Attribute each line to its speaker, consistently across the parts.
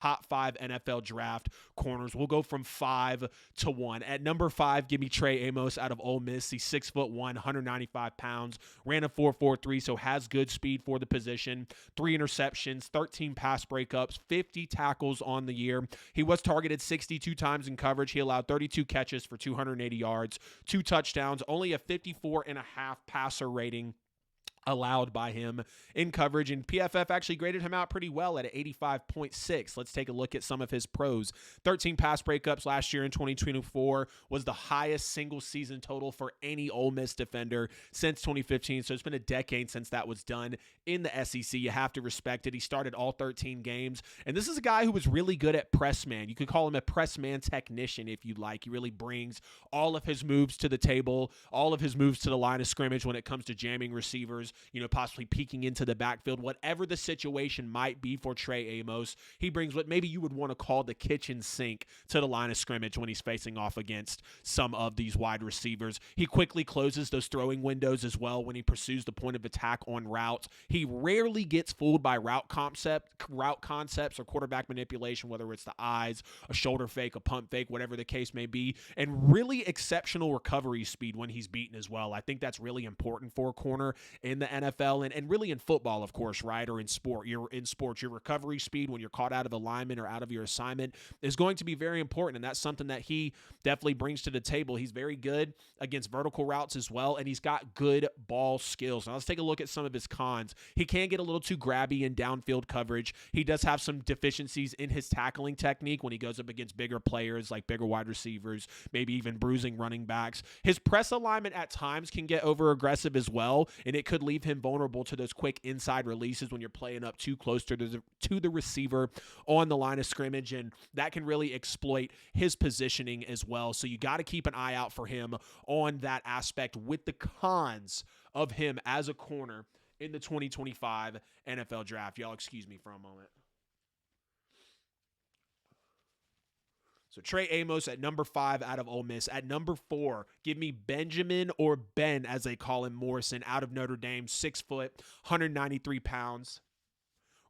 Speaker 1: top 5 NFL draft corners. We'll go from 5 to 1. At number 5, give me Trey Amos out of Ole Miss. He's 6'1", 195 pounds, ran a 4.43, so has good speed for the position. 3 interceptions, 13 pass breakups, 50 tackles on the year. He was targeted 62 times in coverage. He allowed 32 catches for 280 yards, 2 touchdowns, only a 54.5 passer rating allowed by him in coverage, and PFF actually graded him out pretty well at an 85.6. Let's take a look at some of his pros. 13 pass breakups last year in 2024 was the highest single season total for any Ole Miss defender since 2015, so it's been a decade since that was done in the SEC. You have to respect it. He started all 13 games, and this is a guy who was really good at press man. You could call him a press man technician if you'd like. He really brings all of his moves to the table, all of his moves to the line of scrimmage when it comes to jamming receivers, possibly peeking into the backfield, whatever the situation might be for Trey Amos. He brings what maybe you would want to call the kitchen sink to the line of scrimmage when he's facing off against some of these wide receivers. He quickly closes those throwing windows as well when he pursues the point of attack on routes. He rarely gets fooled by route concepts or quarterback manipulation, whether it's the eyes, a shoulder fake, a pump fake, whatever the case may be, and really exceptional recovery speed when he's beaten as well. I think that's really important for a corner in the NFL and really in football, of course, right? Or in sports, your recovery speed when you're caught out of alignment or out of your assignment is going to be very important, and that's something that he definitely brings to the table. He's very good against vertical routes as well, and he's got good ball skills. Now let's take a look at some of his cons. He can get a little too grabby in downfield coverage. He does have some deficiencies in his tackling technique when he goes up against bigger players like bigger wide receivers, maybe even bruising running backs. His press alignment at times can get over aggressive as well, and it could leave him vulnerable to those quick inside releases when you're playing up too close to the receiver on the line of scrimmage, and that can really exploit his positioning as well. So you got to keep an eye out for him on that aspect with the cons of him as a corner in the 2025 NFL draft. Y'all excuse me for a moment. So Trey Amos at number 5 out of Ole Miss. At number 4, give me Benjamin, or Ben as they call him, Morrison out of Notre Dame. 6 foot, 193 pounds.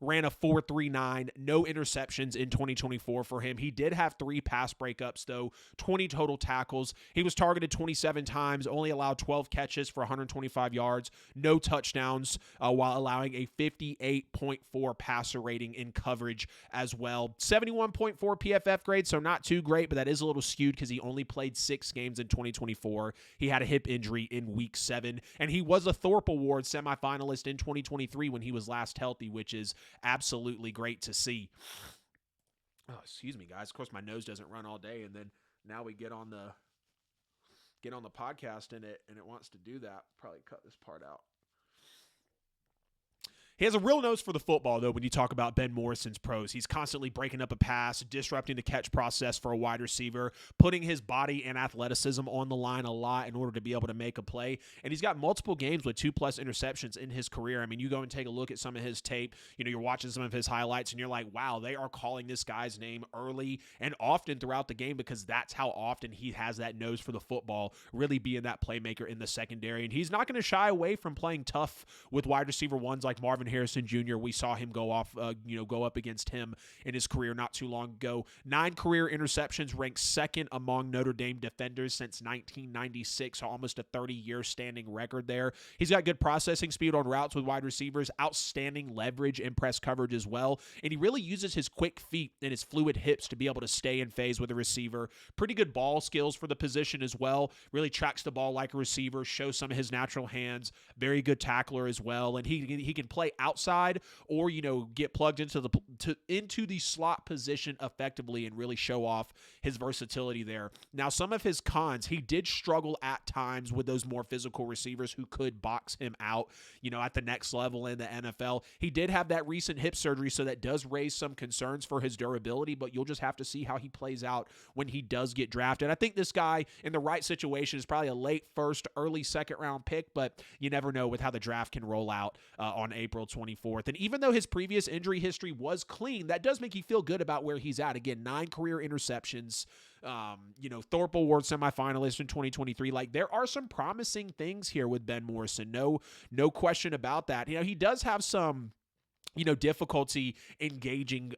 Speaker 1: Ran a 4.39, no interceptions in 2024 for him. He did have 3 pass breakups, though, 20 total tackles. He was targeted 27 times, only allowed 12 catches for 125 yards, no touchdowns, while allowing a 58.4 passer rating in coverage as well. 71.4 PFF grade, so not too great, but that is a little skewed because he only played 6 games in 2024. He had a hip injury in week 7, and he was a Thorpe Award semifinalist in 2023 when he was last healthy, which is absolutely great to see. Oh, excuse me, guys. Of course, my nose doesn't run all day, and then now we get on the podcast and it wants to do that. Probably cut this part out. He has a real nose for the football, though, when you talk about Ben Morrison's pros. He's constantly breaking up a pass, disrupting the catch process for a wide receiver, putting his body and athleticism on the line a lot in order to be able to make a play. And he's got multiple games with 2+ interceptions in his career. I mean, you go and take a look at some of his tape. You're watching some of his highlights, and you're like, wow, they are calling this guy's name early and often throughout the game because that's how often he has that nose for the football, really being that playmaker in the secondary. And he's not going to shy away from playing tough with wide receiver ones like Marvin Harrison Jr. We saw him go up against him in his career not too long ago. 9 career interceptions, ranked second among Notre Dame defenders since 1996, so almost a 30-year standing record there. He's got good processing speed on routes with wide receivers, outstanding leverage and press coverage as well, and he really uses his quick feet and his fluid hips to be able to stay in phase with a receiver. Pretty good ball skills for the position as well. Really tracks the ball like a receiver, shows some of his natural hands. Very good tackler as well, and he can play outside or get plugged into the slot position effectively and really show off his versatility there. Now, some of his cons, he did struggle at times with those more physical receivers who could box him out, at the next level in the NFL. He did have that recent hip surgery, so that does raise some concerns for his durability, but you'll just have to see how he plays out when he does get drafted. I think this guy in the right situation is probably a late first, early second round pick, but you never know with how the draft can roll out on April 24th. And even though his previous injury history was clean, that does make you feel good about where he's at. Again, 9 career interceptions, Thorpe Award semifinalist in 2023. Like, there are some promising things here with Ben Morrison. No question about that. He does have some difficulty disengaging,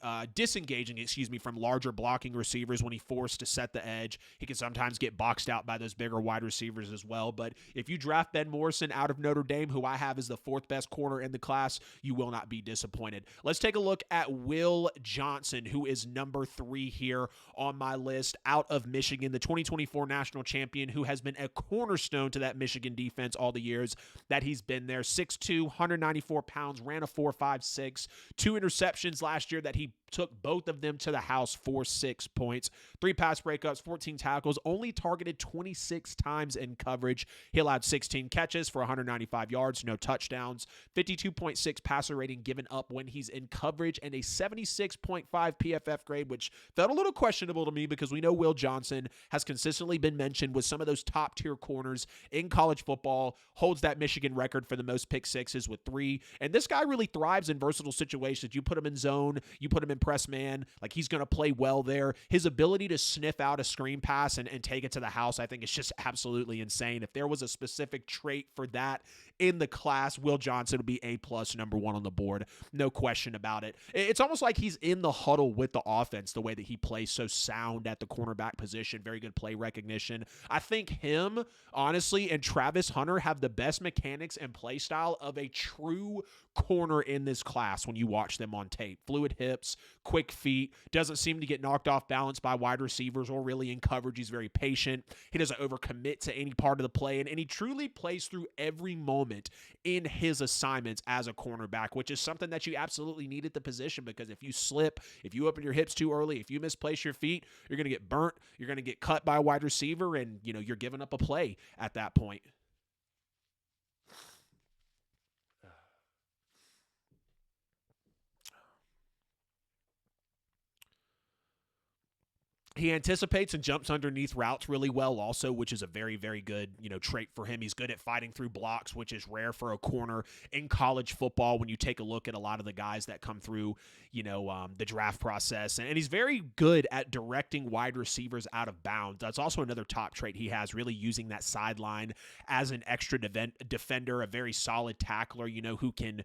Speaker 1: from larger blocking receivers when he forced to set the edge. He can sometimes get boxed out by those bigger wide receivers as well. But if you draft Ben Morrison out of Notre Dame, who I have as the fourth best corner in the class, you will not be disappointed. Let's take a look at Will Johnson, who is number 3 here on my list, out of Michigan, the 2024 national champion, who has been a cornerstone to that Michigan defense all the years that he's been there. 6'2", 194 pounds, ran a 4.56. 2 interceptions last year that he took both of them to the house for 6 points. 3 pass breakups, 14 tackles, only targeted 26 times in coverage. He allowed 16 catches for 195 yards, no touchdowns, 52.6 passer rating given up when he's in coverage, and a 76.5 PFF grade, which felt a little questionable to me because we know Will Johnson has consistently been mentioned with some of those top tier corners in college football, holds that Michigan record for the most pick sixes with 3. And this guy really thrives in versatile situations. You put him in zone, you put him in press man, like he's going to play well there. His ability to sniff out a screen pass and take it to the house, I think is just absolutely insane. If there was a specific trait for that in the class, Will Johnson would be A+, number 1 on the board. No question about it. It's almost like he's in the huddle with the offense, the way that he plays so sound at the cornerback position. Very good play recognition. I think him, honestly, and Travis Hunter have the best mechanics and play style of a true corner in this class when you watch them on tape. Fluid hips, quick feet, doesn't seem to get knocked off balance by wide receivers or really in coverage. He's very patient. He doesn't overcommit to any part of the play, and he truly plays through every moment in his assignments as a cornerback, which is something that you absolutely need at the position, because if you slip, if you open your hips too early, if you misplace your feet, you're going to get burnt, you're going to get cut by a wide receiver, and you're giving up a play at that point. He anticipates and jumps underneath routes really well also, which is a very, very good, trait for him. He's good at fighting through blocks, which is rare for a corner in college football when you take a look at a lot of the guys that come through, the draft process. And he's very good at directing wide receivers out of bounds. That's also another top trait he has, really using that sideline as an extra defender, a very solid tackler, who can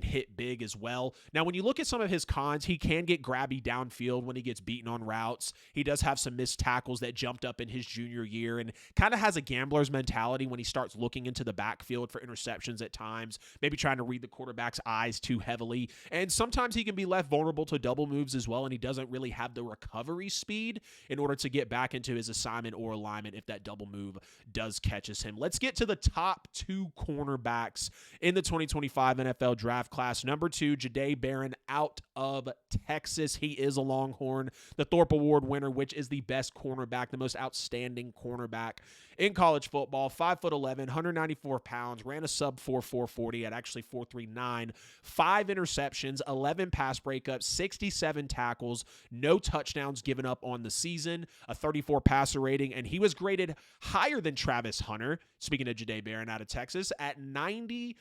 Speaker 1: hit big as well. Now, when you look at some of his cons, he can get grabby downfield when he gets beaten on routes. He does have some missed tackles that jumped up in his junior year, and kind of has a gambler's mentality when he starts looking into the backfield for interceptions at times, maybe trying to read the quarterback's eyes too heavily. And sometimes he can be left vulnerable to double moves as well, and he doesn't really have the recovery speed in order to get back into his assignment or alignment if that double move does catches him. Let's get to the top 2 cornerbacks in the 2025 NFL draft class. Number 2, Jahdae Barron out of Texas. He is a Longhorn, the Thorpe Award winner, which is the best cornerback, the most outstanding cornerback in college football. 5'11", 194 pounds, ran a sub 4.40 at actually 4.39, 5 interceptions, 11 pass breakups, 67 tackles, no touchdowns given up on the season, a 34 passer rating, and he was graded higher than Travis Hunter, speaking of Jahdae Barron out of Texas, at 90.7.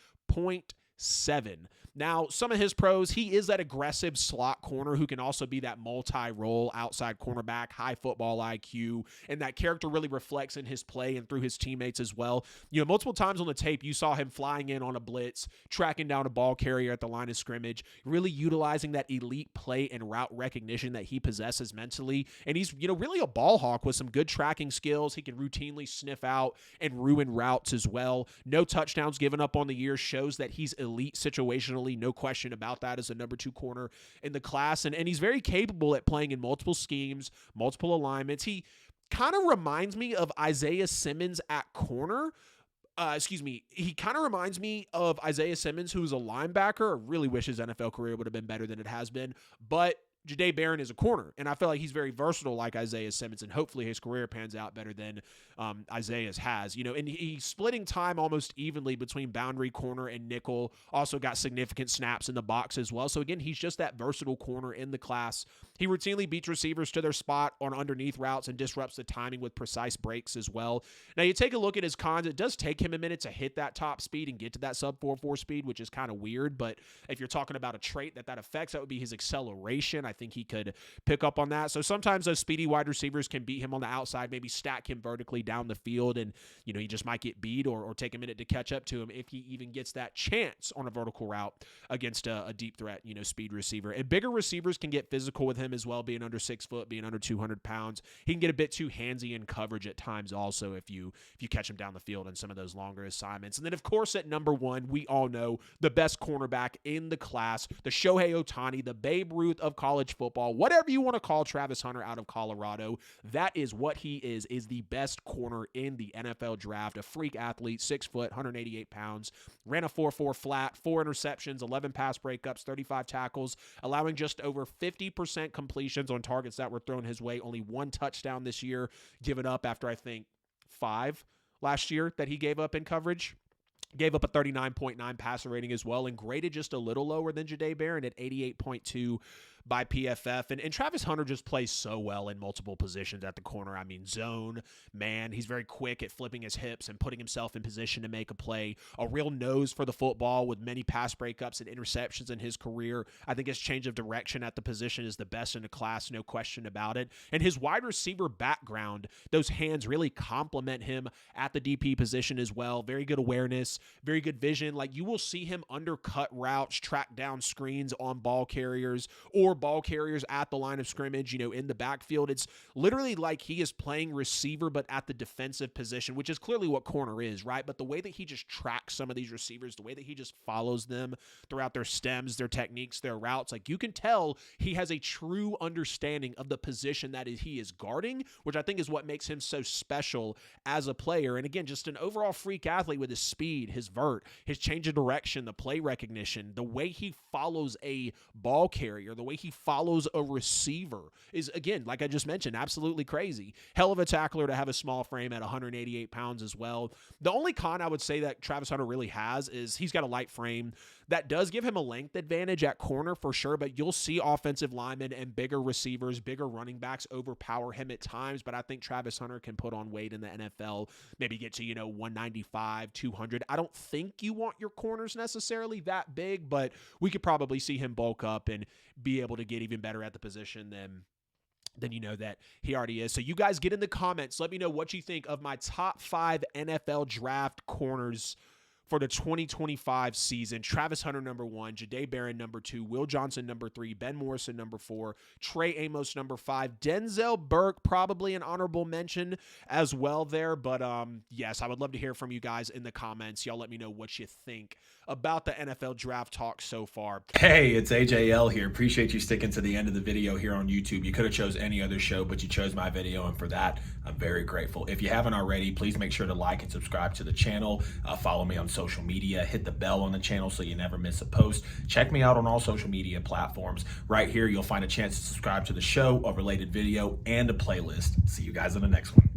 Speaker 1: Now, some of his pros, he is that aggressive slot corner who can also be that multi-role outside cornerback, high football IQ, and that character really reflects in his play and through his teammates as well. Multiple times on the tape, you saw him flying in on a blitz, tracking down a ball carrier at the line of scrimmage, really utilizing that elite play and route recognition that he possesses mentally. And he's, really a ball hawk with some good tracking skills. He can routinely sniff out and ruin routes as well. No touchdowns given up on the year shows that he's elite situationally. No question about that as a number 2 corner in the class. And he's very capable at playing in multiple schemes, multiple alignments. He kind of reminds me of Isaiah Simmons at corner. He kind of reminds me of Isaiah Simmons, who's a linebacker. I really wish his NFL career would have been better than it has been. But Jahdae Barron is a corner, and I feel like he's very versatile like Isaiah Simmons, and hopefully his career pans out better than Isaiah's has. And he's splitting time almost evenly between boundary corner and nickel, also got significant snaps in the box as well. So again, he's just that versatile corner in the class. He routinely beats receivers to their spot on underneath routes and disrupts the timing with precise breaks as well. Now, you take a look at his cons. It does take him a minute to hit that top speed and get to that sub 4.4 speed, which is kind of weird, but if you're talking about a trait that affects, that would be his acceleration. I think he could pick up on that. So sometimes those speedy wide receivers can beat him on the outside, maybe stack him vertically down the field, and he just might get beat or take a minute to catch up to him if he even gets that chance on a vertical route against a deep threat, speed receiver. And bigger receivers can get physical with him as well, being under 6 foot, being under 200 pounds. He can get a bit too handsy in coverage at times also if you catch him down the field in some of those longer assignments. And then, of course, at number 1, we all know the best cornerback in the class, the Shohei Ohtani, the Babe Ruth of college football, whatever you want to call Travis Hunter out of Colorado. That is what he is the best corner in the NFL draft. A freak athlete, 6 foot, 188 pounds, ran a 4.4 flat, 4 interceptions, 11 pass breakups, 35 tackles, allowing just over 50% completions on targets that were thrown his way. Only 1 touchdown this year, given up after, I think, 5 last year that he gave up in coverage. Gave up a 39.9 passer rating as well, and graded just a little lower than Jahdae Barron at 88.2 by PFF. And Travis Hunter just plays so well in multiple positions at the corner. I mean, zone, man, he's very quick at flipping his hips and putting himself in position to make a play. A real nose for the football with many pass breakups and interceptions in his career. I think his change of direction at the position is the best in the class, no question about it. And his wide receiver background, those hands really complement him at the DP position as well. Very good awareness, very good vision. Like, you will see him undercut routes, track down screens on ball carriers or ball carriers at the line of scrimmage, in the backfield. It's literally like he is playing receiver, but at the defensive position, which is clearly what corner is, right? But the way that he just tracks some of these receivers, the way that he just follows them throughout their stems, their techniques, their routes, like, you can tell he has a true understanding of the position that he is guarding, which I think is what makes him so special as a player. And again, just an overall freak athlete with his speed, his vert, his change of direction, the play recognition, the way he follows a ball carrier, the way he follows a receiver is, again, like I just mentioned, absolutely crazy. Hell of a tackler to have a small frame at 188 pounds as well. The only con I would say that Travis Hunter really has is he's got a light frame. That does give him a length advantage at corner for sure, but you'll see offensive linemen and bigger receivers, bigger running backs overpower him at times. But I think Travis Hunter can put on weight in the NFL, maybe get to, 195, 200. I don't think you want your corners necessarily that big, but we could probably see him bulk up and be able to get even better at the position than that he already is. So you guys get in the comments. Let me know what you think of my top 5 NFL draft corners for the 2025 season. Travis Hunter, number 1, Jahdae Barron, number 2, Will Johnson, number 3, Ben Morrison, number 4, Trey Amos, number 5, Denzel Burke, probably an honorable mention as well there. But yes, I would love to hear from you guys in the comments. Y'all let me know what you think about the NFL draft talk so far.
Speaker 2: Hey, it's AJL here. Appreciate you sticking to the end of the video here on YouTube. You could have chose any other show, but you chose my video, and for that, I'm very grateful. If you haven't already, please make sure to like and subscribe to the channel. Follow me on social media. Hit the bell on the channel so you never miss a post. Check me out on all social media platforms. Right here, you'll find a chance to subscribe to the show, a related video, and a playlist. See you guys in the next one.